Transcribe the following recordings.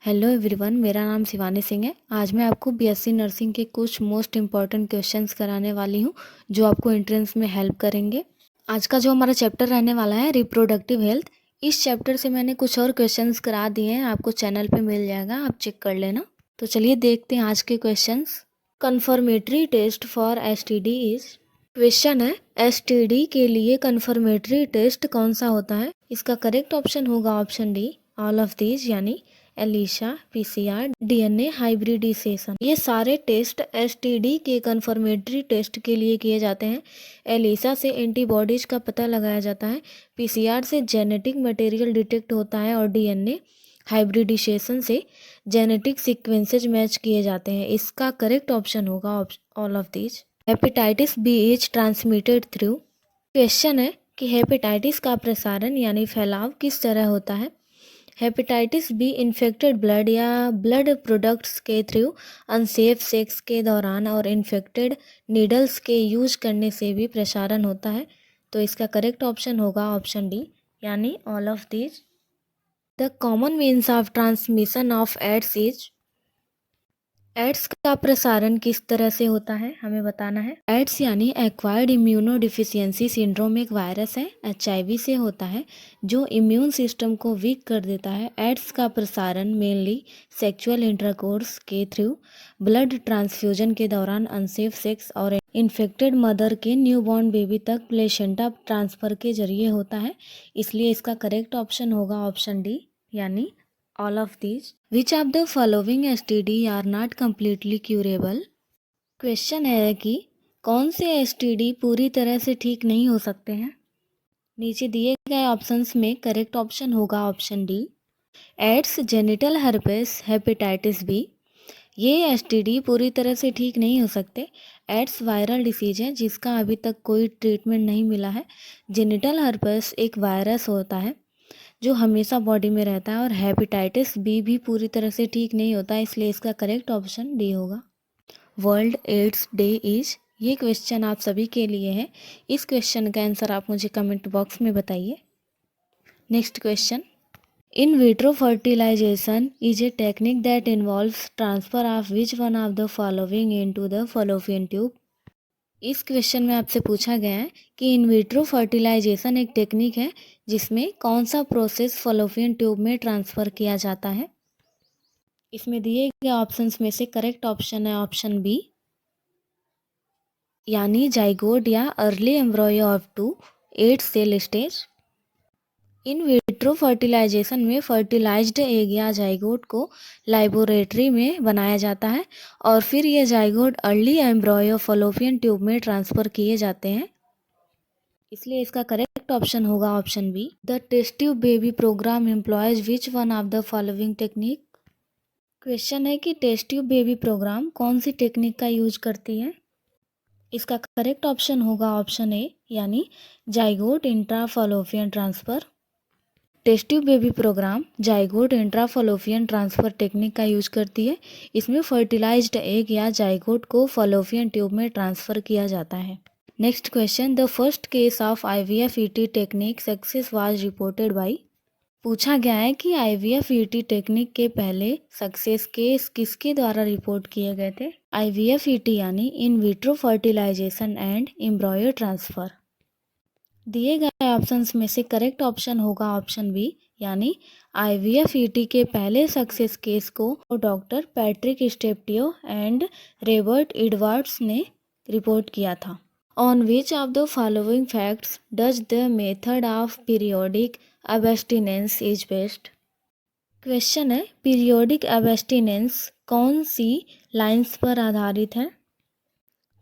Hello everyone, मेरा नाम शिवानी सिंह है। आज मैं आपको बीएससी नर्सिंग के कुछ मोस्ट इम्पॉर्टेंट क्वेश्चंस कराने वाली हूँ जो आपको एंट्रेंस में हेल्प करेंगे। आज का जो हमारा चैप्टर रहने वाला है रिप्रोडक्टिव हेल्थ, इस चैप्टर से मैंने कुछ और क्वेश्चंस करा दिए हैं, आपको चैनल पे मिल जाएगा, आप चेक कर लेना। तो चलिए देखते हैं आज के questions. Confirmatory test for STD is. Question है, एसटीडी के लिए कन्फर्मेटरी टेस्ट कौन सा होता है? इसका करेक्ट ऑप्शन होगा option D, all of these, यानी एलिशा, पीसीआर, डीएनए हाइब्रिडाइजेशन। ये सारे टेस्ट एसटीडी के कन्फर्मेटरी टेस्ट के लिए किए जाते हैं। एलिशा से एंटीबॉडीज का पता लगाया जाता है, पीसीआर से जेनेटिक मटेरियल डिटेक्ट होता है और डीएनए हाइब्रिडाइजेशन से जेनेटिक सीक्वेंसेज मैच किए जाते हैं। इसका करेक्ट ऑप्शन होगा all of these. Hepatitis B is transmitted through. Question है कि हेपेटाइटिस का प्रसारण यानी फैलाव किस तरह होता है? हेपेटाइटिस बी इन्फेक्टेड ब्लड या ब्लड प्रोडक्ट्स के थ्रू, अनसेफ सेक्स के दौरान और इन्फेक्टेड नीडल्स के यूज करने से भी प्रसारण होता है। तो इसका करेक्ट ऑप्शन होगा ऑप्शन डी, यानी all of these. The common means of transmission of AIDS is. AIDS का प्रसारण किस तरह से होता है हमें बताना है। एड्स यानी एक्वायर्ड इम्यूनो डिफिशियंसी सिंड्रोम एक वायरस है, एचआईवी से होता है, जो इम्यून सिस्टम को वीक कर देता है। एड्स का प्रसारण मेनली सेक्सुअल इंटरकोर्स के थ्रू, ब्लड ट्रांसफ्यूजन के दौरान, अनसेफ सेक्स और इन्फेक्टेड मदर के न्यूबॉर्न बेबी तक प्लेसेंटा ट्रांसफर के जरिए होता है। इसलिए इसका करेक्ट ऑप्शन होगा ऑप्शन डी, यानी all of these. Which of the following STD are not completely curable? Question है कि कौन से एसटीडी पूरी तरह से ठीक नहीं हो सकते हैं? नीचे दिए गए ऑप्शंस में करेक्ट ऑप्शन होगा option D, AIDS, genital herpes, hepatitis B. ये एसटीडी पूरी तरह से ठीक नहीं हो सकते। एड्स वायरल डिसीज है जिसका अभी तक कोई ट्रीटमेंट नहीं मिला है। जेनिटल हर्पेस एक वायरस होता है जो हमेशा बॉडी में रहता है, और हेपेटाइटिस बी भी पूरी तरह से ठीक नहीं होता, इसलिए इसका करेक्ट ऑप्शन डी होगा। World AIDS day is. ये क्वेश्चन आप सभी के लिए है। इस क्वेश्चन का आंसर आप मुझे कमेंट बॉक्स में बताइए। Next question, in vitro fertilization is a technique that involves transfer of which one of the following into the Fallopian tube. इस क्वेश्चन में आपसे पूछा गया है कि इन विट्रो फर्टिलाइजेशन एक टेक्निक है जिसमें कौन सा प्रोसेस फॉलोपियन ट्यूब में ट्रांसफ़र किया जाता है। इसमें दिए गए ऑप्शंस में से करेक्ट ऑप्शन है ऑप्शन बी, यानी जाइगोट या early embryo up to 8 cell stage. In vitro fertilization में फर्टिलाइज्ड एग या जाइगोट को लैबोरेटरी में बनाया जाता है और फिर ये zygote early embryo Fallopian tube में ट्रांसफ़र किए जाते हैं। इसलिए इसका करेक्ट ऑप्शन होगा option B. The test tube baby programme employs which one of the following technique. Question है कि टेस्ट ट्यूब बेबी प्रोग्राम कौन सी टेक्निक का यूज करती है। इसका करेक्ट ऑप्शन होगा ऑप्शन ए, यानी zygote intra Fallopian transfer. Test tube baby programme zygote intra Fallopian transfer technique का यूज करती है। इसमें फर्टिलाइज्ड एग या जाइगोट को फॉलोपियन ट्यूब में ट्रांसफ़र किया जाता है। Next question, the first case of IVF ET technique success was reported by. पूछा गया है कि IVF ET टेक्निक के पहले सक्सेस केस किसके द्वारा रिपोर्ट किए गए थे। IVF ET यानी in vitro fertilization and embryo transfer. दिए गए ऑप्शंस में से करेक्ट ऑप्शन होगा ऑप्शन बी, यानी IVF ET के पहले सक्सेस केस को doctor Patrick Steptoe and Robert Edwards ने रिपोर्ट किया था। On which of the following facts does the method of periodic abstinence is based? Question है, पीरियोडिक एब्स्टिनेंस कौन सी लाइंस पर आधारित है।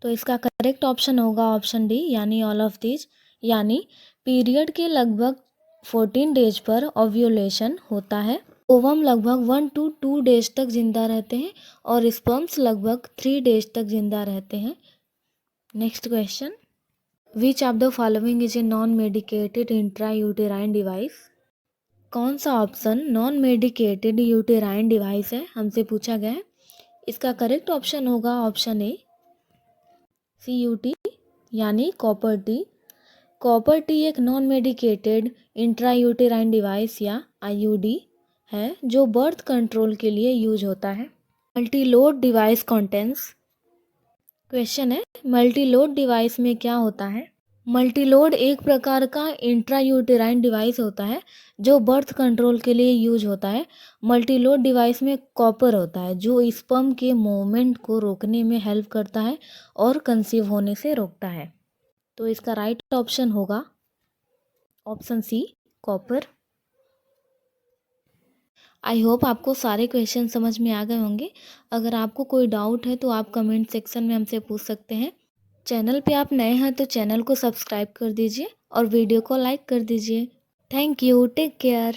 तो इसका करेक्ट ऑप्शन होगा ऑप्शन डी, यानी ऑल ऑफ दीज। यानी पीरियड के लगभग 14 डेज पर ओव्यूलेशन होता है। ओवम लगभग 1 to 2 डेज तक जिंदा रहते हैं और स्पर्म्स लगभग 3 डेज तक जिंदा रहते हैं। Next question, which of the following is a non medicated intra uterine device. कौन सा option non medicated uterine device है हमसे पूछा गया है। इसका करेक्ट ऑप्शन होगा ऑप्शन ए, CUT, यानी कॉपर टी। कॉपर टी एक non medicated intra uterine device या IUD है जो बर्थ कंट्रोल के लिए यूज होता है? Multiload device contents. क्वेश्चन है, मल्टीलोड डिवाइस में क्या होता है? मल्टीलोड एक प्रकार का इंट्रायूटेराइन डिवाइस होता है जो बर्थ कंट्रोल के लिए यूज होता है। मल्टीलोड डिवाइस में कॉपर होता है जो स्पर्म के मूवमेंट को रोकने में हेल्प करता है और कंसीव होने से रोकता है। तो इसका राइट ऑप्शन होगा option C, copper. I hope आपको सारे क्वेश्चन समझ में आ गए होंगे। अगर आपको कोई डाउट है तो आप कमेंट सेक्शन में हमसे पूछ सकते हैं। चैनल पे आप नए हैं तो चैनल को सब्सक्राइब कर दीजिए और वीडियो को लाइक कर दीजिए। Thank you, take care.